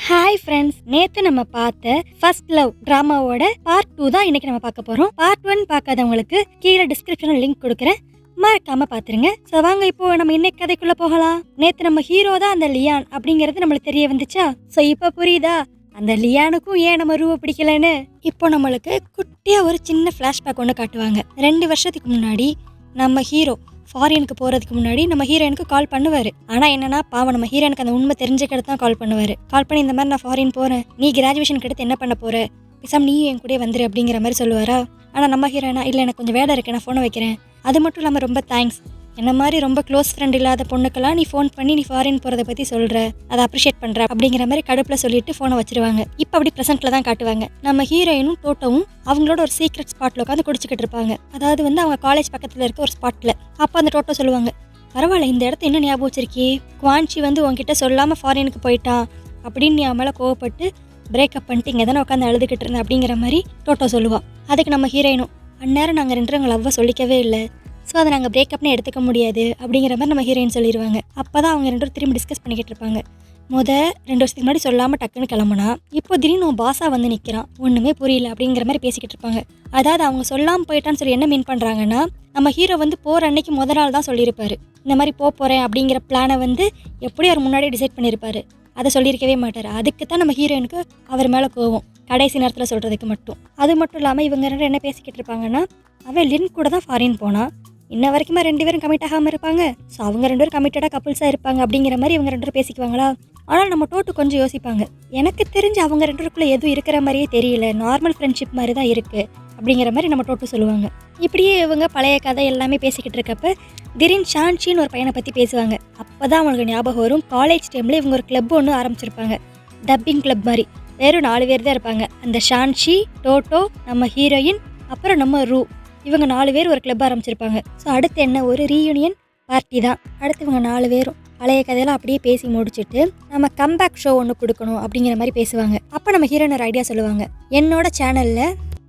Hi friends, நேத்து நம்ம பார்த்த ஃபர்ஸ்ட் லவ் டிராமாவோட பார்ட் 2 தான் இன்னைக்கு நம்ம பார்க்க போறோம். பார்ட் 1 பார்க்காதவங்களுக்கு கீழே டிஸ்கிரிப்ஷன்ல லிங்க் கொடுக்குறேன், மறக்காம பாத்துருங்க. ஸோ வாங்க இப்போ நம்ம இன்னைக்கு கதைக்குள்ள போகலாம். நேத்து நம்ம ஹீரோ தான் அந்த லியான் அப்படிங்கிறது நம்மளுக்கு தெரிய வந்துச்சா? ஸோ இப்போ புரியுதா அந்த லியானுக்கும் ஏன் நம்ம ரூவை பிடிக்கலன்னு? இப்போ நம்மளுக்கு குட்டியா ஒரு சின்ன ஃபிளாஷ்பேக் ஒன்று காட்டுவாங்க. 2 வருஷத்துக்கு முன்னாடி நம்ம ஹீரோ ஃபாரினுக்கு போகிறதுக்கு முன்னாடி நம்ம ஹீரோயினுக்கு கால் பண்ணுவார். ஆனால் என்னன்னா பாவம் நம்ம ஹீரோயினுக்கு அந்த உண்மை தெரிஞ்சுக்கிட்டு தான் கால் பண்ணுவார். கால் பண்ணி இந்த மாதிரி நான் ஃபாரின் போகிறேன், நீ கிராஜுவேஷன் எடுத்து என்ன பண்ண போகிற, பேசாம நீயும் என் கூட வந்துரு அப்படிங்கிற மாதிரி சொல்லுவாரா. ஆனால் நம்ம ஹீரோயினா இல்லை எனக்கு கொஞ்சம் வேலை இருக்கு, நான் ஃபோனை வைக்கிறேன். அது மட்டும் இல்லாமல் ரொம்ப தேங்க்ஸ், என்ன மாதிரி ரொம்ப க்ளோஸ் ஃப்ரெண்ட் இல்லாத பொண்ணுக்கெல்லாம் நீ ஃபோன் பண்ணி நீ ஃபாரின் போகிறத பற்றி சொல்கிற, அதை அப்ரிஷியேட் பண்ணுற அப்படிங்கிற மாதிரி கடுப்பில் சொல்லிட்டு ஃபோனை வச்சிருவாங்க. இப்போ அப்படி ப்ரெசென்ட்டில் தான் காட்டுவாங்க. நம்ம ஹீரோயினும் டோட்டோவும் அவங்களோட ஒரு சீக்ரெட் ஸ்பாட்டில் உட்காந்து குடிச்சிக்கிட்டு இருப்பாங்க. அதாவது அவங்க காலேஜ் பக்கத்தில் இருக்க ஒரு ஸ்பாட்டில். அப்போ அந்த டோட்டோ சொல்லுவாங்க, பரவாயில்ல இந்த இடத்த என்ன ஞாபகம் வச்சிருக்கே, குவான்ச்சி உங்ககிட்ட சொல்லாமல் ஃபாரினுக்கு போயிட்டான் அப்படின்னு நீ அவன் மேலே கோவப்பட்டு பிரேக்கப் பண்ணிட்டு இங்கே தானே உட்காந்து அழுதுகிட்டு இருந்தேன் அப்படிங்கிற மாதிரி டோட்டோ சொல்லுவாள். அதுக்கு நம்ம ஹீரோயினும், அந்நேரம் நாங்கள் 2 பேரும் லவ்வை சொல்லிக்கவே இல்லை, ஸோ அதை நாங்கள் பிரேக்கப்னு எடுத்துக்க முடியாது அப்படிங்கிற மாதிரி நம்ம ஹீரோயின் சொல்லிடுவாங்க. அப்போ தான் அவங்க 2 பேரும் திரும்பி டிஸ்கஸ் பண்ணிக்கிட்டு இருப்பாங்க. 2 வருஷத்துக்கு முன்னாடி சொல்லாமல் டக்குன்னு கிளம்புனா இப்போ திடீர்னு பாஸாக வந்து நிற்கிறான், ஒன்றுமே புரியல அப்படிங்கிற மாதிரி பேசிக்கிட்டு இருப்பாங்க. அதாவது அவங்க சொல்லாமல் போயிட்டான்னு சொல்லி என்ன மீன் பண்ணுறாங்கன்னா, நம்ம ஹீரோ போகிற அன்னைக்கு நாள் தான் சொல்லியிருப்பாரு இந்த மாதிரி போகிறேன் அப்படிங்கிற பிளானை எப்படி அவர் முன்னாடியே டிசைட் பண்ணியிருப்பாரு, அதை சொல்லியிருக்கவே மாட்டார். அதுக்கு தான் நம்ம ஹீரோயினுக்கு அவர் மேலே கோவம், கடைசி நேரத்தில் சொல்கிறதுக்கு மட்டும். அது மட்டும் இல்லாமல் இவங்க 2 என்ன பேசிக்கிட்டு இருப்பாங்கன்னா, அவன் லின் கூட தான் ஃபாரின் போனான், இன்ன வரைக்குமா 2 பேரும் கமிட் ஆகாமல் இருப்பாங்க, ஸோ அவங்க 2 பேரும் கமிட்டடாக கப்புள்ஸாக இருப்பாங்க அப்படிங்கிற மாதிரி இவங்க 2 பேரும் பேசிக்குவாங்களா. ஆனால் நம்ம டோட்டு கொஞ்சம் யோசிப்பாங்க, எனக்கு தெரிஞ்சு அவங்க 2 பேருக்குள்ளே எதுவும் இருக்கிற மாதிரியே தெரியல, நார்மல் ஃப்ரெண்ட்ஷிப் மாதிரி தான் இருக்குது அப்படிங்கிற மாதிரி நம்ம டோட்டு சொல்லுவாங்க. இப்படியே இவங்க பழைய கதை எல்லாமே பேசிக்கிட்டு இருக்கப்ப திடீர்னு ஷான்ஷின்னு ஒரு பையனை பற்றி பேசுவாங்க. அப்போ தான் அவங்களுக்கு ஞாபகம் வரும், காலேஜ் டைமில் இவங்க ஒரு கிளப் ஒன்று ஆரம்பிச்சிருப்பாங்க, டப்பிங் கிளப் மாதிரி. வெறும் 4 பேர் தான் இருப்பாங்க, அந்த ஷான்ஷி, டோட்டோ, நம்ம ஹீரோயின், அப்புறம் நம்ம ரூ, இவங்க 4 பேர் ஒரு கிளப் ஆரம்பிச்சிருப்பாங்க. ஸோ அடுத்து என்ன, ஒரு ரீயூனியன் பார்ட்டி தான். அடுத்து இவங்க 4 பேரும் பழைய கதையெல்லாம் அப்படியே பேசி முடிச்சுட்டு நம்ம கம்பேக் ஷோ ஒன்று கொடுக்கணும் அப்படிங்கிற மாதிரி பேசுவாங்க. அப்போ நம்ம ஹீரோயின் ஒரு ஐடியா சொல்லுவாங்க, என்னோட சேனலில்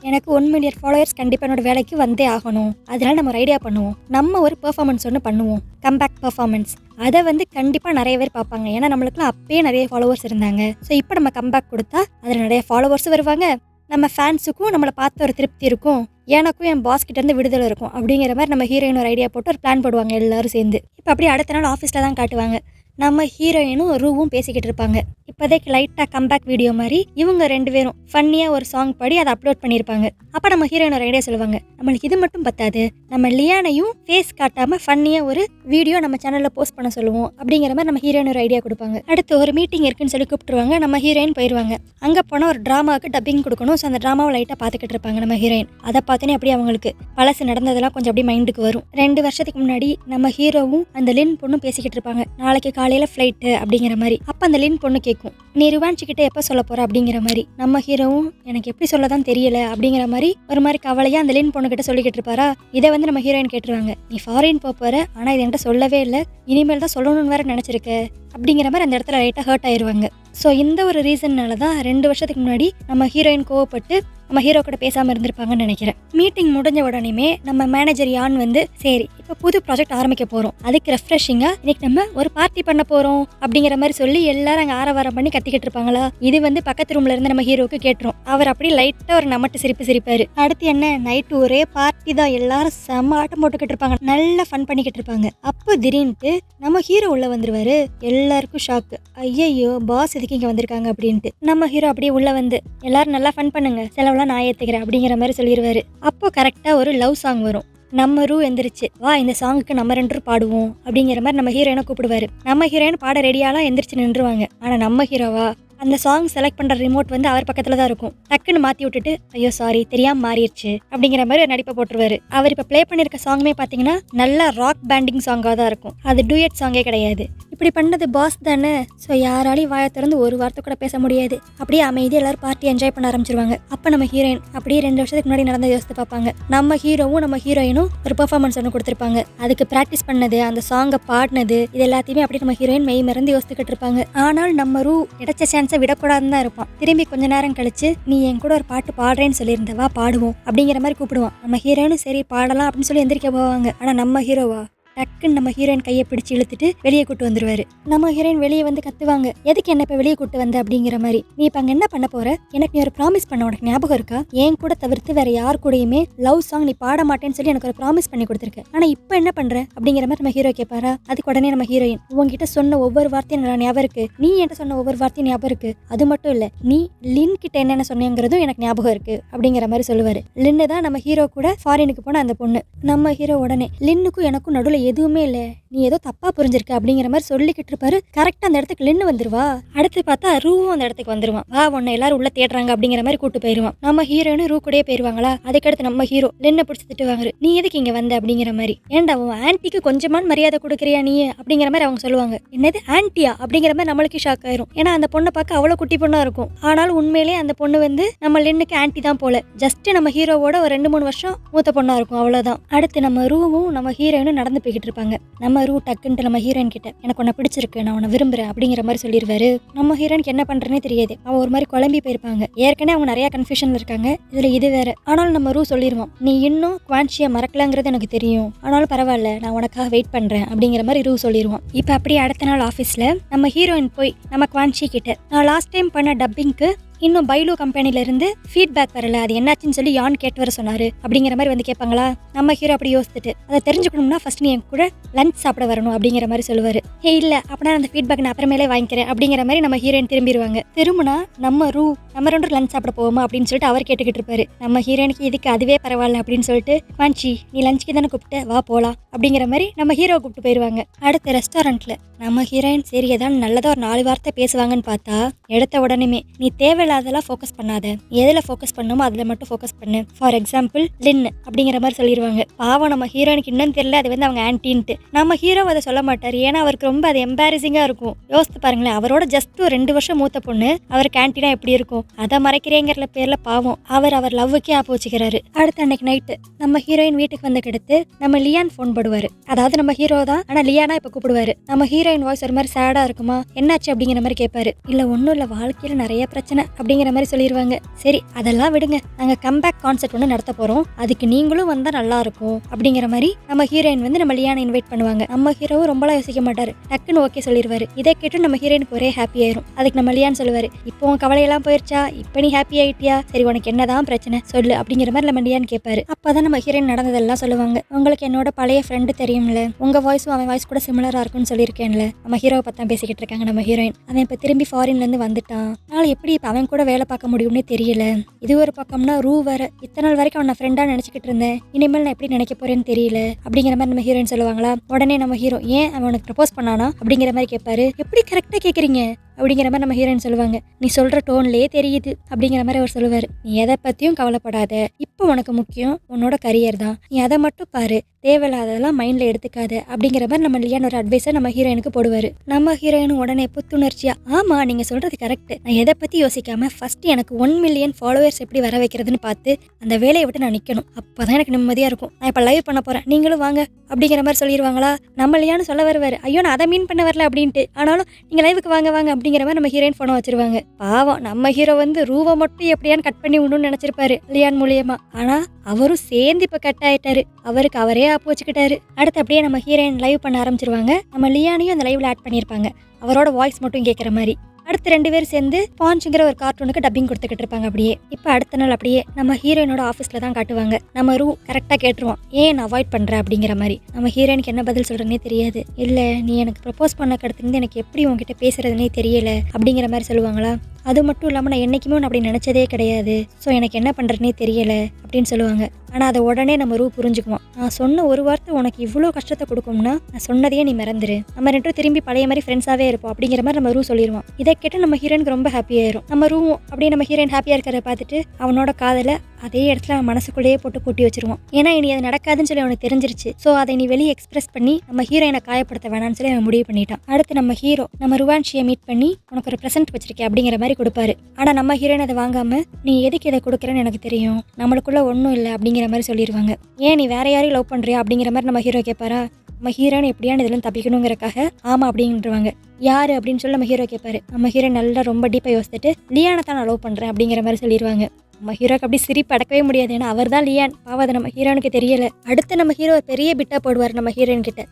எனக்கு 1 மில்லியன் ஃபாலோவர்ஸ் கண்டிப்பாக என்னோட வேலைக்கு வந்தே ஆகணும், அதனால நம்ம ஒரு ஐடியா பண்ணுவோம், நம்ம ஒரு பெர்ஃபார்மன்ஸ் ஒன்று பண்ணுவோம், கம்பேக் பெர்ஃபார்மன்ஸ். அதை கண்டிப்பாக நிறைய பேர் பார்ப்பாங்க, ஏன்னா நம்மளுக்குலாம் அப்பயே நிறைய ஃபாலோவர்ஸ் இருந்தாங்க. ஸோ இப்போ நம்ம கம்பேக் கொடுத்தா அதில் நிறைய ஃபாலோவர்ஸும் வருவாங்க, நம்ம ஃபேன்ஸுக்கும் நம்மளை பார்த்த ஒரு திருப்தி இருக்கும், எனக்கும் என் பாஸ் கிட்டேருந்து விடுதலை இருக்கும் அப்படிங்கிற மாதிரி நம்ம ஹீரோயின் ஒரு ஐடியா போட்டு ஒரு பிளான் போடுவாங்க எல்லாரும் சேர்ந்து. இப்போ அப்படியே அடுத்த நாள் ஆஃபீஸில் தான் காட்டுவாங்க. நம்ம ஹீரோயினும் ரூவும் பேசிக்கிட்டு இருப்பாங்க. இப்போதைக்கு லைட்டாக கம்பேக் வீடியோ மாதிரி இவங்க 2 பேரும் ஃபன்னியாக ஒரு சாங் பாடி அதை அப்லோட் பண்ணியிருப்பாங்க. அப்போ நம்ம ஹீரோயின் ஒரு ஐடியா சொல்லுவாங்க, நம்மளுக்கு இது மட்டும் பத்தாது, நம்ம லியானையும் ஃபேஸ் காட்டாமல் ஃபன்னியாக ஒரு வீடியோ நம்ம சேனலில் போஸ்ட் பண்ண சொல்லுவோம் அப்படிங்கிற மாதிரி நம்ம ஹீரோயின் ஒரு ஐடியா கொடுப்பாங்க. அடுத்து ஒரு மீட்டிங் இருக்குன்னு சொல்லி கூப்பிட்டுருவாங்க. நம்ம ஹீரோயின் போயிடுவாங்க. அங்கே போனால் ஒரு ட்ராமாவுக்கு டப்பிங் கொடுக்கணும். ஸோ அந்த ட்ராமாவை லைட்டாக பார்த்துக்கிட்டு இருப்பாங்க நம்ம ஹீரோயின். அதை பார்த்தோன்னே அப்படியே அவங்களுக்கு பழசு நடந்ததெல்லாம் கொஞ்சம் அப்படியே மைண்டுக்கு வரும். 2 வருஷத்துக்கு முன்னாடி நம்ம ஹீரோவும் அந்த லின் பொண்ணும் பேசிக்கிட்டு இருப்பாங்க, நாளைக்கு காலையில் ஃப்ளைட்டு அப்படிங்கிற மாதிரி. அப்போ அந்த லின் பொண்ணு கேட்கும், நீ ரிவான்ச்சிக்கிட்ட எப்போ சொல்ல போற அப்படிங்கிற மாதிரி. நம்ம ஹீரோவும் எனக்கு எப்படி சொல்லதான் தெரியல அப்படிங்கிற மாதிரி ஒரு மாதிரி கவலையா அந்த லின் பொண்ணு கிட்ட சொல்லிக்கிட்டு இருப்பாரா. இதை நம்ம ஹீரோயின் கேட்டுருவாங்க, நீ ஃபாரின் போற, ஆனால் இது என்கிட்ட சொல்லவே இல்லை, இனிமேல் தான் சொல்லணும்னு வேற நினைச்சிருக்க அப்படிங்கிற மாதிரி அந்த இடத்துல லைட்டாக ஹர்ட் ஆயிடுவாங்க. ஸோ இந்த ஒரு ரீசன்னால தான் 2 வருஷத்துக்கு முன்னாடி நம்ம ஹீரோயின் கோவப்பட்டு நம்ம ஹீரோ கூட பேசாமல் இருந்திருப்பாங்கன்னு நினைக்கிறேன். மீட்டிங் முடிஞ்ச உடனேமே நம்ம மேனேஜர் யான் சரி இப்போ புது ப்ராஜெக்ட் ஆரம்பிக்க போகிறோம், அதுக்கு ரெஃப்ரெஷிங்காக இன்னைக்கு நம்ம ஒரு பார்ட்டி பண்ண போகிறோம் அப்படிங்கிற மாதிரி சொல்லி எல்லாரும் அங்கே ஆரவாரம் பண்ணி கத்திக்கிட்டு இருப்பாங்களா. இது பக்கத்து ரூம்ல இருந்து நம்ம ஹீரோவுக்கு கேட்டுரும். அவர் அப்படி லைட்டாக ஒரு நமட்டு சிரிப்பாரு. அடுத்து என்ன, நைட்டு ஒரே பார்ட்டி தான், எல்லாரும் செம்ம ஆட்டம் போட்டுக்கிட்டு இருப்பாங்க, நல்லா ஃபன் பண்ணிக்கிட்டு இருப்பாங்க. அப்போ திடீர்னுட்டு நம்ம ஹீரோ உள்ள வந்துருவாரு. எல்லாருக்கும் ஷாக்கு, ஐயையோ பாஸ் இதுக்கு இங்கே வந்திருக்காங்க அப்படின்ட்டு. நம்ம ஹீரோ அப்படியே உள்ள வந்து, எல்லாரும் நல்லா ஃபன் பண்ணுங்க, செலவுலாம் நான் ஏற்றுக்கிறேன் அப்படிங்கிற மாதிரி சொல்லிடுவாரு. அப்போ கரெக்டாக ஒரு லவ் சாங் வரும். நம்ம ரூ எந்திரிச்சு, வா இந்த சாங்குக்கு நம்ம 2 பேரும் பாடுவோம் அப்படிங்கிற மாதிரி நம்ம ஹீரோயினை கூப்பிடுவாரு. நம்ம ஹீரோயின் பாட ரெடியாலாம் எந்திரிச்சு நின்றுவாங்க. ஆனால் நம்ம ஹீரோவா அந்த சாங் செலக்ட் பண்ணுற ரிமோட் அவர் பக்கத்தில் தான் இருக்கும். டக்குன்னு மாற்றி விட்டுட்டு, ஐயோ சாரி தெரியாமல் மாறிடுச்சு அப்படிங்கிற மாதிரி ஒரு நடிப்பை போட்டுருவாரு. அவர் இப்போ ப்ளே பண்ணியிருக்க சாங்குமே பார்த்தீங்கன்னா நல்லா ராக் பேண்டிங் சாங்காக தான் இருக்கும், அது டூயட் சாங்கே கிடையாது. இப்படி பண்ணது பாஸ் தானே, ஸோ யாராலையும் வாயை திறந்து ஒரு வார்த்தை கூட பேச முடியாது. அப்படியே அமைதியாக எல்லாரும் பார்ட்டி என்ஜாய் பண்ண ஆரம்பிச்சிருவாங்க. அப்போ நம்ம ஹீரோயின் அப்படியே 2 வருஷத்துக்கு முன்னாடி நடந்த யோசித்து பார்ப்பாங்க. நம்ம ஹீரோவும் நம்ம ஹீரோயினும் ஒரு பெர்ஃபார்மன்ஸ் ஒன்று கொடுத்துருப்பாங்க, அதுக்கு ப்ராக்டிஸ் பண்ணது, அந்த சாங்கை பாடினது, இது எல்லாத்தையுமே அப்படியே நம்ம ஹீரோயின் மெய் மறந்து யோசித்துக்கிட்டு இருப்பாங்க. ஆனால் நம்ம ரூ கிடைச்ச சான்ஸை விடக்கூடாதுன்னு தான் இருப்பான். திரும்பி கொஞ்ச நேரம் கழிச்சு, நீ என் கூட ஒரு பாட்டு பாடுறேன்னு சொல்லியிருந்தவா, பாடுவோம் அப்படிங்கிற மாதிரி கூப்பிடுவான். நம்ம ஹீரோயினும் சரி பாடலாம் அப்படின்னு சொல்லி எந்திரிக்க போவாங்க. ஆனால் நம்ம ஹீரோவா டக்குன்னு நம்ம ஹீரோயின் கையை பிடிச்சு இழுத்துட்டு வெளியே கூட்டு வந்துருவாரு. நம்ம ஹீரோயின் வெளியே வந்து கத்துவாங்க, எதுக்கு என்ன இப்ப வெளியே கூட்டு வந்த அப்படிங்கிற மாதிரி. நீ இப்ப அங்க என்ன பண்ண போற, எனக்கு நீ ஒரு ப்ராமிஸ் பண்ண, உனக்கு ஞாபகம் இருக்கா? என் கூட தவிர்த்து வேற யார் கூடயுமே லவ் சாங் நீ பாட மாட்டேன்னு சொல்லி எனக்கு ஒரு ப்ராமிஸ் பண்ணி கொடுத்துருக்க, ஆனா இப்ப என்ன பண்ற அப்படிங்கிற மாதிரி நம்ம ஹீரோ கேட்பாரா. அதுக்கு உடனே நம்ம ஹீரோயின், உங்ககிட்ட சொன்ன ஒவ்வொரு வார்த்தையும் எனக்கு ஞாபகம் இருக்கு, நீ என்கிட்ட சொன்ன ஒவ்வொரு வார்த்தையும் ஞாபகம் இருக்கு, அது மட்டும் இல்ல நீ லின் கிட்ட என்னென்ன சொன்னேங்கிறதும் எனக்கு ஞாபகம் இருக்கு அப்படிங்கிற மாதிரி சொல்லுவாரு. லின்னு தான் நம்ம ஹீரோ கூட ஃபாரினுக்கு போன அந்த பொண்ணு. நம்ம ஹீரோ உடனே, லின்னுக்கும் எனக்கும் நடுவுல எதுவுமே இல்ல, நீ ஏதோ தப்பா புரிஞ்சிருக்க அப்படிங்கிற மாதிரி சொல்லிக்கிட்டு இருப்பாரு. கரெக்டா அந்த இடத்துக்கு லின்னு வந்துருவா. அடுத்து பார்த்தா ரூவும் அந்த இடத்துக்கு வந்துருவான். வா உன்னை எல்லாரும் உள்ள தேடுறாங்க அப்படிங்கிற மாதிரி கூட்டு போயிருவான். நம்ம ஹீரோன்னு ரூ கூடயே போயிருவாங்களா. அதுக்கடுத்து நம்ம ஹீரோ லின்னை பிடிச்சி திட்டுவாங்க, நீ எதுக்கு இங்க வந்த அப்படிங்கிற மாதிரி. ஏன்டா உன் ஆன்ட்டிக்கு கொஞ்சமான மரியாதை கொடுக்குறியா நீ அப்படிங்கிற மாதிரி அவங்க சொல்லுவாங்க. என்னது ஆன்ட்டியா அப்படிங்கிற மாதிரி நம்மளுக்கு ஷாக் ஆயிரும். ஏன்னா அந்த பொண்ணை பார்க்க அவ்வளவு குட்டி பொண்ணா இருக்கும். ஆனாலும் உண்மையிலேயே அந்த பொண்ணு வந்து நம்ம லின்னுக்கு ஆன்ட்டி தான் போல. ஜஸ்ட் நம்ம ஹீரோவோட ஒரு 2-3 வருஷம் மூத்த பொண்ணா இருக்கும், அவ்வளவுதான். அடுத்து நம்ம ரூவும் நம்ம ஹீரோயினும் நடந்து போய்கிட்டு இருப்பாங்க. நம்ம ரூ டக்குன்ட்டு நம்ம ஹீரோயின் கிட்ட, எனக்கு உன்னை பிடிச்சிருக்கு, நான் உன்னை விரும்புறேன் அப்படிங்கிற மாதிரி சொல்லிடுவாரு. நம்ம ஹீரோயினுக்கு என்ன பண்றேன்னே தெரியாது. அவன் ஒரு மாதிரி குழம்பி போயிருப்பாங்க. ஏற்கனவே அவங்க நிறைய கன்ஃபியூஷன்ல இருக்காங்க, இதுல இது வேற. ஆனாலும் நம்ம ரூ சொல்லிடுவோம், நீ இன்னும் குவான்ஷியை மறக்கலங்கிறது எனக்கு தெரியும், ஆனாலும் பரவாயில்ல, நான் உனக்காக வெயிட் பண்றேன் அப்படிங்கிற மாதிரி ரூ சொல்லிடுவோம். இப்ப அப்படியே அடுத்த நாள் ஆஃபீஸ்ல நம்ம ஹீரோயின் போய் நம்ம குவான்ஷி கிட்ட, நான் லாஸ்ட் டைம் பண்ண டப்பிங்க்கு இன்னும் பைலோ கம்பெனில இருந்து ஃபீட்பேக் வரல, அது என்னாச்சுன்னு சொல்லி யான் கேட்டு வர சொன்னாரு அப்படிங்கிற மாதிரி வந்து கேட்பாங்களா. நம்ம ஹீரோ அப்படி யோசிச்சுட்டு, அதை தெரிஞ்சுக்கணும்னா ஃபர்ஸ்ட் நீ என் கூட லஞ்ச் சாப்பிட வரணும் அப்படிங்கிற மாதிரி சொல்லுவாரு. இல்ல அப்படின்னா அந்த ஃபீட்பேக் நான் அப்புறமேலே வாங்கிக்கிறேன் அப்படிங்கிற மாதிரி நம்ம ஹீரோயின் திரும்பிடுவாங்க. திரும்பினா நம்ம ரூ, நம்ம 2 லஞ்ச் சாப்பிட போவோமா அப்படின்னு சொல்லிட்டு அவர் கேட்டுக்கிட்டு இருப்பாரு. நம்ம ஹீரோயினுக்கு இதுக்கு அதுவே பரவாயில்ல அப்படின்னு சொல்லிட்டு, வாஞ்சி நீ லஞ்சுக்கு தானே கூப்பிட்டு வா போலாம் அப்படிங்கிற மாதிரி நம்ம ஹீரோ கூப்பிட்டு போயிருவாங்க. அடுத்த ரெஸ்டாரண்ட்ல நம்ம ஹீரோயின் சரி ஏதாவது நல்லதா ஒரு 4 வார்த்தை பேசுவாங்கன்னு பார்த்தா, எடுத்த உடனே நீ தேவையில்லாதெல்லாம் ஃபோக்கஸ் பண்ணாத, எதுல ஃபோக்கஸ் பண்ணுமோ அதுல மட்டும் ஃபோக்கஸ் பண்ணு. ஃபார் எக்ஸாம்பிள் லின் அப்படிங்கிற மாதிரி சொல்லிடுவாங்க. பாவம் நம்ம ஹீரோனுக்கு இன்னும் தெரியல அது வந்து அவங்க ஆன்டின்ட்டு. நம்ம ஹீரோ அதை சொல்ல மாட்டார், ஏன்னா அவருக்கு ரொம்ப அது எம்பாரசிங்கா இருக்கும். யோசித்து பாருங்களேன், அவரோட ஜஸ்ட் ஒரு 2 வருஷம் மூத்த பொண்ணு அவருக்கு ஆன்டினா எப்படி இருக்கும். அதை மறைக்கிறேங்கிற பேர்ல பாவம் அவர் லவ்வுக்கே ஆப்பு வச்சுக்கிறாரு. அடுத்த அன்னைக்கு நைட்டு நம்ம ஹீரோயின் வீட்டுக்கு வந்து கிடத்து நம்ம லியான் ஃபோன் போடுவாரு. அதாவது நம்ம ஹீரோ தான், ஆனா லியானா இப்ப கூப்பிடுவாரு. நம்ம ஹீரோயின் வாய்ஸ் ஒரு மாதிரி சேடா இருக்குமா, என்னாச்சு அப்படிங்கிற மாதிரி கேட்பாரு. இல்ல ஒன்னும் இல்ல, வாழ்க்கையில நிறைய பிரச்சனை அப்படிங்கிற மாதிரி சொல்லிடுவாங்க. சரி அதெல்லாம் விடுங்க, நாங்க கம்பேக் கான்செர்ட் ஒன்று நடத்த போறோம், அதுக்கு நீங்களும் வந்தா நல்லா இருக்கும் அப்படிங்கிற மாதிரி நம்ம ஹீரோயின் வந்து நம்ம லியானை இன்வைட் பண்ணுவாங்க. நம்ம ஹீரோவும் ரொம்பலாம் யோசிக்க மாட்டாரு, டக்குன்னு ஓகே சொல்லிடுவாரு. இதை கேட்டு நம்ம ஹீரோயினுக்கு ஒரே ஹாப்பி ஆயிரும். அதுக்கு நம்ம லியான் சொல்லுவாரு, இப்போ உன் கவலையெல்லாம் போயிருச்சா, இப்போ நீ ஹாப்பி ஆயிட்டியா, சரி உனக்கு என்னதான் பிரச்சனை சொல்லு அப்படிங்கிற மாதிரி நம்ம லியான் கேட்பாரு. அப்பதான் நம்ம ஹீரோயின் நடந்ததெல்லாம் சொல்லுவாங்க. உங்களுக்கு என்னோட பழைய ஃப்ரெண்டு தெரியும்ல, உங்க வாய்ஸும் அவன் வாய்ஸ் கூட சிமிலரா இருக்கும்னு சொல்லியிருக்கேன்ல. நம்ம ஹீரோவை பத்தி பேசிக்கிட்டு இருக்காங்க நம்ம ஹீரோயின். அவன் இப்ப திரும்பி ஃபாரின்ல இருந்து வந்துட்டான், நாளை எப்படி இப்ப அவன் கூட வேலை பார்க்க முடியும்னே தெரியல. இது ஒரு பக்கம்னா ரூ வேற, இத்தனை நாள் வரைக்கும் அவன் ஃப்ரெண்டா நினைச்சுக்கிட்டு இருந்தேன், இனிமேல் நான் எப்படி நினைக்க போறேன்னு தெரியல அப்படிங்கிற மாதிரி நம்ம ஹீரோயின் சொல்லுவாங்களா. உடனே நம்ம ஹீரோ, ஏன் அவன் உனக்கு ப்ரப்போஸ் பண்ணானா அப்படிங்கிற மாதிரி கேட்பாரு. எப்படி கரெக்டா கேக்குறீங்க அப்படிங்கிற மாதிரி நம்ம ஹீரோயின் சொல்லுவாங்க. நீ சொல்ற டோன்லயே தெரியுது அப்படிங்கிற மாதிரி அவர் சொல்லுவாரு. நீ எதை பத்தியும் கவலைப்படாத, இப்போ உனக்கு முக்கியம் உன்னோட கரியர் தான், நீ அதை மட்டும் பாரு, தேவையில்லாதெல்லாம் மைண்ட்ல எடுத்துக்காத அப்படிங்கிற மாதிரி நம்ம லியான் ஒரு அட்வைஸை நம்ம ஹீரோயினுக்கு போடுவாரு. நம்ம ஹீரோயின் உடனே புத்துணர்ச்சியா, ஆமா நீங்க சொல்றது கரெக்ட், நான் எதை பத்தி யோசிக்காம ஃபர்ஸ்ட் எனக்கு 1 மில்லியன் ஃபாலோவர்ஸ் எப்படி வர வைக்கிறதுன்னு பார்த்து அந்த வேலையை விட்டு நான் நிக்கணும், அப்பதான் எனக்கு நிம்மதியா இருக்கும், நான் இப்ப லைவ் பண்ண போறேன், நீங்களும் வாங்க அப்படிங்கிற மாதிரி சொல்லிடுவாங்களா. நம்ம லியான்னு சொல்ல வருவாரு, ஐயோ நான் அதை மீன் பண்ண வரல அப்படின்ட்டு, ஆனாலும் நீங்க லைவுக்கு வாங்க வாங்க அப்படிங்கிற மாதிரி நம்ம ஹீரோயின் போன வச்சிருவாங்க. பாவம் நம்ம ஹீரோ வந்து ரூவை மட்டும் எப்படியான்னு கட் பண்ணி விடணும்னு நினைச்சிருப்பாரு லியான் மூலியமா, ஆனா அவரும் சேர்ந்து இப்ப கட் ஆயிட்டாரு, அவருக்கு அவரே ஆப்பு வச்சுக்கிட்டாரு. அடுத்து அப்படியே நம்ம ஹீரோயின் லைவ் பண்ண ஆரம்பிச்சிருவாங்க. நம்ம லியானையும் அந்த லைவ்ல ஆட் பண்ணியிருப்பாங்க, அவரோட வாய்ஸ் மட்டும் கேட்குற மாதிரி. அடுத்து 2 பேரும் சேர்ந்து பாஞ்சுங்கிற ஒரு கார்ட்டூனுக்கு டப்பிங் கொடுத்துக்கிட்டு இருப்பாங்க. அப்படியே இப்போ அடுத்த நாள் அப்படியே நம்ம ஹீரோயினோட ஆஃபீஸில் தான் காட்டுவாங்க. நம்ம ரூ கரெக்டாக கேட்டுருவோம், ஏன் நான் அவாய்ட் பண்ணுறேன் அப்படிங்கிற மாதிரி. நம்ம ஹீரோயினுக்கு என்ன பதில் சொல்கிறேன்னே தெரியாது. இல்லை நீ எனக்கு ப்ரப்போஸ் பண்ண கடத்துலேருந்து எனக்கு எப்படி உங்ககிட்ட பேசுறதுனே தெரியல அப்படிங்கிற மாதிரி சொல்லுவாங்களா. அது மட்டும் இல்லாமல் நான் என்றைக்குமே ஒன்று அப்படி நினச்சதே கிடையாது, ஸோ எனக்கு என்ன பண்ணுறதுனே தெரியலை அப்படின்னு சொல்லுவாங்க. ஆனால் அதை உடனே நம்ம ரூ புரிஞ்சுக்குவோம். நான் சொன்ன ஒரு வார்த்தை உனக்கு இவ்வளோ கஷ்டத்தை கொடுக்கும்னா நான் சொன்னதையே நீ மறந்துரு, நம்ம 2 திரும்பி பழைய மாதிரி ஃப்ரெண்ட்ஸாகவே இருப்போம் அப்படிங்கிற மாதிரி நம்ம ரூ சொல்லிடுவோம். இதை கேட்டு நம்ம ஹீரோயினுக்கு ரொம்ப ஹாப்பி ஆயிரும். நம்ம ரூவும் அப்படியே நம்ம ஹீரோயின் ஹாப்பியாக இருக்கிறத பார்த்துட்டு அவனோட காதலை அதே இடத்துல மனசுக்குள்ளேயே போட்டு பூட்டி வச்சிருவோம். ஏன்னா இனி அது நடக்காதுன்னு சொல்லி அவனுக்கு தெரிஞ்சிருச்சு. ஸோ அதை நீ வெளியே எக்ஸ்பிரஸ் பண்ணி நம்ம ஹீரோயினை காயப்படுத்த வேணாம்னு சொல்லி அவன் முடிவு பண்ணிட்டான். அடுத்து நம்ம ஹீரோ நம்ம ருவான்ஷியை மீட் பண்ணி உனக்கு ஒரு ப்ரெசென்ட் வச்சிருக்கேன் அப்படிங்கிற மாதிரி கொடுப்பாரு. ஆனால் நம்ம ஹீரோயின் அதை வாங்காம, நீ எதுக்கு இதை கொடுக்குறேன்னு எனக்கு தெரியும், நம்மளுக்குள்ள ஒன்றும் இல்லை அப்படிங்கிற மாதிரி சொல்லிடுவாங்க. ஏன் நீ வேற யாரையும் லவ் பண்றியா அப்படிங்கிற மாதிரி நம்ம ஹீரோ கேட்பாரா. நம்ம ஹீரோயின் எப்படியான இதெல்லாம் தப்பிக்கணுங்கிறக்காக ஆமா அப்படின்ட்டுருவாங்க. யாரு அப்படின்னு சொல்லி நம்ம ஹீரோ கேட்பாரு. நம்ம ஹீரோ நல்லா ரொம்ப டீப்பாக யோசிச்சுட்டு லியானை தான் நான் லவ் பண்ணுறேன் அப்படிங்கிற மாதிரி சொல்லிடுவாங்க. நம்ம ஹீரோக்கு அப்படி சிரிப்பு அடக்கவே முடியாது. ஏன்னா அவர் தான் லியான். பாவம் அது நம்ம ஹீரோனுக்கு தெரியல. அடுத்து நம்ம ஹீரோ ஒரு பெரிய பிட்டா போடுவார் நம்ம ஹீரோயின் கிட்ட.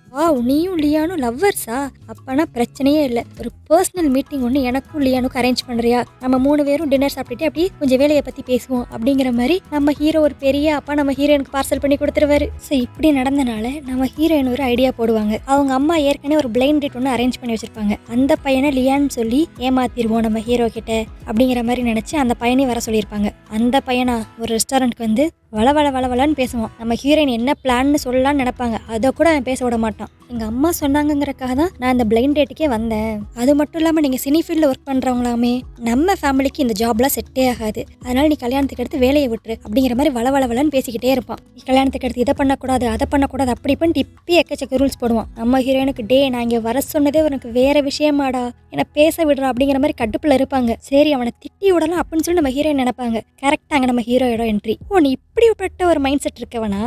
நீயும் லியானும் லவ்வர்ஸா? அப்பனா பிரச்சனையே இல்லை. ஒரு பர்சனல் மீட்டிங் ஒன்று எனக்கும் லியானுக்கும் அரேஞ்ச் பண்றியா? நம்ம 3 பேரும் டின்னர் சாப்பிட்டுட்டு அப்படி கொஞ்சம் வேலையை பத்தி பேசுவோம் அப்படிங்கிற மாதிரி நம்ம ஹீரோ ஒரு பெரிய அப்பா நம்ம ஹீரோயினுக்கு பார்சல் பண்ணி கொடுத்துருவாரு. ஸோ இப்படி நடந்தனால நம்ம ஹீரோயின் ஒரு ஐடியா போடுவாங்க. அவங்க அம்மா ஏற்கனவே ஒரு பிளைண்ட் டேட் ஒன்று அரேஞ்ச் பண்ணி வச்சிருப்பாங்க. அந்த பையனை லியான்னு சொல்லி ஏமாத்திடுவோம் நம்ம ஹீரோ கிட்ட அப்படிங்கிற மாதிரி நினைச்சு அந்த பையனை வர சொல்லியிருப்பாங்க. அந்த பையனா ஒரு ரெஸ்டாரண்ட்க்கு வந்து வளன்னு பேசுவான். நம்ம ஹீரோயின் என்ன பிளான்னு சொல்லலாம்னு நினைப்பாங்க. அதை கூட அவன் பேச விட மாட்டான். எங்கள் அம்மா சொன்னாங்கிறக்காக தான் நான் இந்த பிளைண்ட் டேட்டுக்கே வந்தேன். அது மட்டும் இல்லாமல் நீங்கள் சினி ஃபீல்டில் ஒர்க் பண்ணுறவங்களாமே, நம்ம ஃபேமிலிக்கு இந்த ஜாப்லாம் செட்டே ஆகாது. அதனால நீ கல்யாணத்துக்கு எடுத்து வேலையை விட்டுரு அப்படிங்கிற மாதிரி வளன்னு பேசிக்கிட்டே இருப்பான். நீ கல்யாணத்துக்கு எடுத்து இதை பண்ணக்கூடாது அதை பண்ணக்கூடாது அப்படி பண்ணிட்டு இப்பயே எக்கச்சக்க ரூல்ஸ் போடுவான். நம்ம ஹீரோயினுக்கு நான் இங்கே வர சொன்னதே உனக்கு வேற விஷயமாடா, என்னை பேச விடுறா அப்படிங்கிற மாதிரி கடுப்பில் இருப்பாங்க. சரி அவனை திட்டி விடலாம் அப்படின்னு சொல்லி நம்ம ஹீரோயின் நினைப்பாங்க. கரெக்டாக அங்கே நம்ம ஹீரோயோட என்ட்ரி. நீ இப்படிப்பட்ட ஒரு மைண்ட் செட் இருக்கவனா,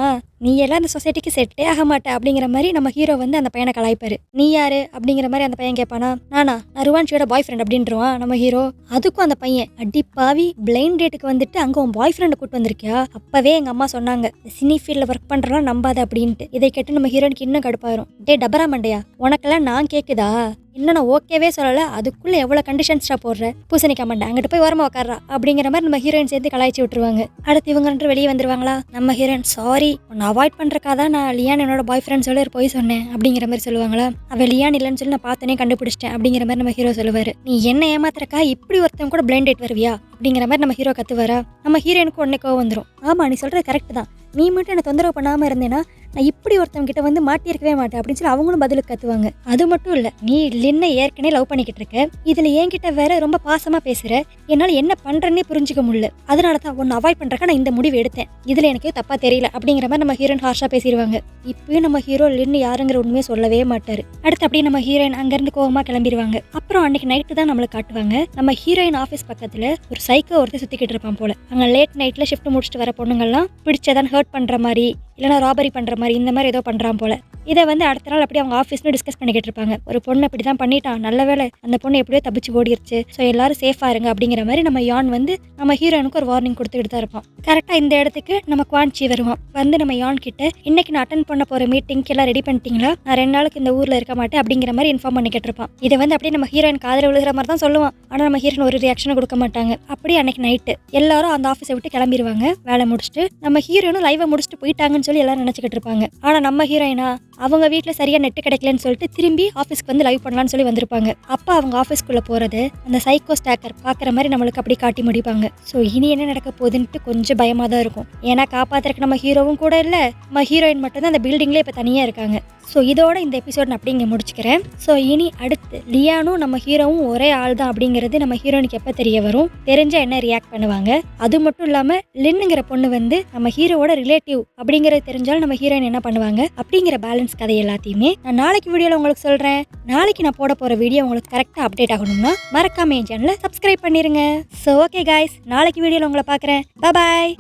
நீ எல்லாம் இந்த சொசைட்டிக்கு செட்டே ஆக மாட்டே அப்படிங்கிற மாதிரி நம்ம ஹீரோ வந்து அந்த பையனை கலாய்ப்பாரு. நீ யாரு அப்படிங்கிற மாதிரி அந்த பையன் கேட்பானா. நானா, நான் ருவான்ஷியோட பாய் ஃப்ரெண்ட் அப்படின்றான் நம்ம ஹீரோ. அதுக்கும் அந்த பையன் அடி பாவி, பிளைண்ட் டேட்டுக்கு வந்துட்டு அங்கே உன் பாய் ஃப்ரெண்டை கூட்டு வந்திருக்கியா? அப்பவே எங்க அம்மா சொன்னாங்க சினி ஃபீல்டில் ஒர்க் பண்றலாம் நம்பாத அப்படின்ட்டு. இதை கேட்டு நம்ம ஹீரோனுக்கு இன்னும் கடுப்பாயிரும். டபரா மண்டையா, உனக்கெல்லாம் நான் கேக்குதா? இன்னும் நான் ஓகேவே சொல்லலை, அதுக்குள்ளே எவ்வளோ கண்டிஷன்ஸ்டா போடுற, பூசணிக்கா மண்டை அங்கிட்டு போய் ஓரமாக உட்கார்றா அப்படிங்கிற மாதிரி நம்ம ஹீரோயின் சேர்த்து கலாய்ச்சி விட்டுருவாங்க. அடுத்து இவங்க 2 வெளியே வந்துருவாங்களா. நம்ம ஹீரோயின் சாரி, உன்னை அவாய்ட் பண்ணுறக்காதான் நான் லியான் என்னோட பாய் ஃப்ரெண்ட் சொல்லி போய் சொன்னேன் அப்படிங்கிற மாதிரி சொல்லுவாங்களா. அவள் லியான் இல்லைன்னு சொல்லி நான் பார்த்தனே கண்டுபிடிச்சிட்டேன் அப்படிங்கிற மாதிரி நம்ம ஹீரோ சொல்லுவார். நீ என்ன ஏமாத்துறக்கா இப்படி ஒருத்தன் கூட பிளைண்ட் டேட் வருவியா அப்படிங்கிற மாதிரி நம்ம ஹீரோ கத்துவாரா. நம்ம ஹீரோயினுக்கு உடனே கோவம் வந்துடும். ஆமாம் நீ சொல்கிறது கரெக்ட் தான், நீ மட்டும் என்னை தொந்தரவு பண்ணாமல் இருந்தேன்னா நான் இப்படி ஒருத்தவங்க கிட்ட வந்து மாட்டியிருக்கவே மாட்டேன் அப்படின்னு சொல்லி அவங்களும் பதிலுக்கு கத்துவாங்க. அது மட்டும் இல்லை, நீ லின்னை ஏற்கனவே லவ் பண்ணிக்கிட்டு இருக்க, இதில் என்கிட்ட வேற ரொம்ப பாசமாக பேசுகிற, என்னால் என்ன பண்ணுறேன்னே புரிஞ்சிக்க முடியல, அதனால தான் ஒன்று அவாய்ட் பண்ணுறக்கா நான் இந்த முடிவு எடுத்தேன், இதில் எனக்கு தப்பாக தெரியல அப்படிங்கிற மாதிரி நம்ம ஹீரோயின் ஹார்ஷாக பேசிடுவாங்க. இப்பயும் நம்ம ஹீரோ லின்னு யாருங்கிற உண்மையை சொல்லவே மாட்டார். அடுத்து அப்படியே நம்ம ஹீரோயின் அங்கேருந்து கோவமாக கிளம்பிடுவாங்க. அப்புறம் அன்னைக்கு நைட்டு தான் நம்மளுக்கு காட்டுவாங்க. நம்ம ஹீரோயின் ஆஃபீஸ் பக்கத்தில் ஒரு சைக்கோ ஒருத்தர் சுற்றிக்கிட்டு இருப்பான் போல. அங்கே லேட் நைட்டில் ஷிஃப்ட் முடிச்சுட்டு வர பொண்ணுங்கள்லாம் பிடிச்சதான் ஹர்ட் பண்ணுற மாதிரி இல்லைனா ராபரி பண்ணுற மாதிரி இந்த மாதிரி ஏதோ பண்ணுறான் போல. இதை வந்து அடுத்த நாள் அப்படி அவங்க ஆஃபீஸ்ல டிஸ்கஸ் பண்ணிக்கிட்டு இருப்பாங்க. ஒரு பொண்ணு அப்படி தான் பண்ணிட்டான், நல்ல வேலை அந்த பொண்ணு எப்படியோ தப்பிச்சு ஓடிடுச்சு, ஸோ எல்லாரும் சேஃபாக இருங்க அப்படிங்கிற மாதிரி நம்ம யான் வந்து நம்ம ஹீரோனுக்கு ஒரு வார்னிங் கொடுத்துக்கிட்டு தான் இருப்பான். கரெக்டாக இந்த இடத்துக்கு நம்ம குவான்ச்சி வருவான். வந்து நம்ம யான் கிட்ட இன்னைக்கு நான் அட்டன் பண்ண போகிற மீட்டிங்க்கு எல்லாம் ரெடி பண்ணிட்டீங்களா, நான் 2 நாளுக்கு இந்த ஊரில் இருக்க மாட்டேன் அப்படிங்கிற மாதிரி இன்ஃபார்ம் பண்ணிக்கிட்டு இருப்பான். இதை வந்து அப்படியே நம்ம ஹீரோயின் காதில் விழுகிற மாதிரி தான் சொல்லுவான். ஆனால் நம்ம ஹீரோயின் ஒரு ரியாக்ஷனும் கொடுக்க மாட்டாங்க. அப்படியே அன்னைக்கு நைட்டு எல்லாரும் அந்த ஆஃபீஸை விட்டு கிளம்பிடுவாங்க. வேலை முடிச்சுட்டு நம்ம ஹீரோயினும் லைவை முடிச்சுட்டு போயிட்டாங்கன்னு சொல்லி எல்லாரும் நினச்சிக்கிட்டு இருப்பாங்க. ஆனால் நம்ம ஹீரோயினா அவங்க வீட்டில் சரியா நெட்டு கிடைக்கலன்னு சொல்லிட்டு திரும்பி ஆஃபீஸ்க்கு வந்து லைவ் பண்ணலாம்னு சொல்லி வந்திருப்பாங்க. அப்போ அவங்க ஆஃபீஸ்க்குள்ளே போகிறது அந்த சைக்கோ ஸ்டாக்கர் பார்க்குற மாதிரி நம்மளுக்கு அப்படி காட்டி முடிப்பாங்க. ஸோ இனி என்ன நடக்க போகுதுன்ட்டு கொஞ்சம் பயமாக தான் இருக்கும். ஏன்னா காப்பாற்றுறதுக்கு நம்ம ஹீரோவும் கூட இல்லை, நம்ம ஹீரோயின் மட்டும்தான் அந்த பில்டிங்லேயே இப்போ தனியாக இருக்காங்க. ஸோ இதோட இந்த எபிசோட் நான் அப்படி இங்கே முடிச்சுக்கிறேன். ஸோ இனி அடுத்து லியானும் நம்ம ஹீரோவும் ஒரே ஆள் தான் அப்படிங்கிறது நம்ம ஹீரோனுக்கு எப்போ தெரிய வரும், தெரிஞ்சால் என்ன ரியாக்ட் பண்ணுவாங்க. அது மட்டும் இல்லாமல் லின்னுங்கிற பொண்ணு வந்து நம்ம ஹீரோவோட ரிலேட்டிவ் அப்படிங்கிறது தெரிஞ்சாலும் நம்ம ஹீரோயின் என்ன பண்ணுவாங்க அப்படிங்கிற பேலன்ஸ் கதை எல்லாத்தையுமே நான் நாளைக்கு வீடியோவில் உங்களுக்கு சொல்கிறேன். நாளைக்கு நான் போட போகிற வீடியோ உங்களுக்கு கரெக்டாக அப்டேட் ஆகணும்னா மறக்காம என் சேனலை சப்ஸ்கிரைப் பண்ணிடுங்க. ஸோ ஓகே காய்ஸ், நாளைக்கு வீடியோவில் உங்களை பார்க்குறேன். பாய்.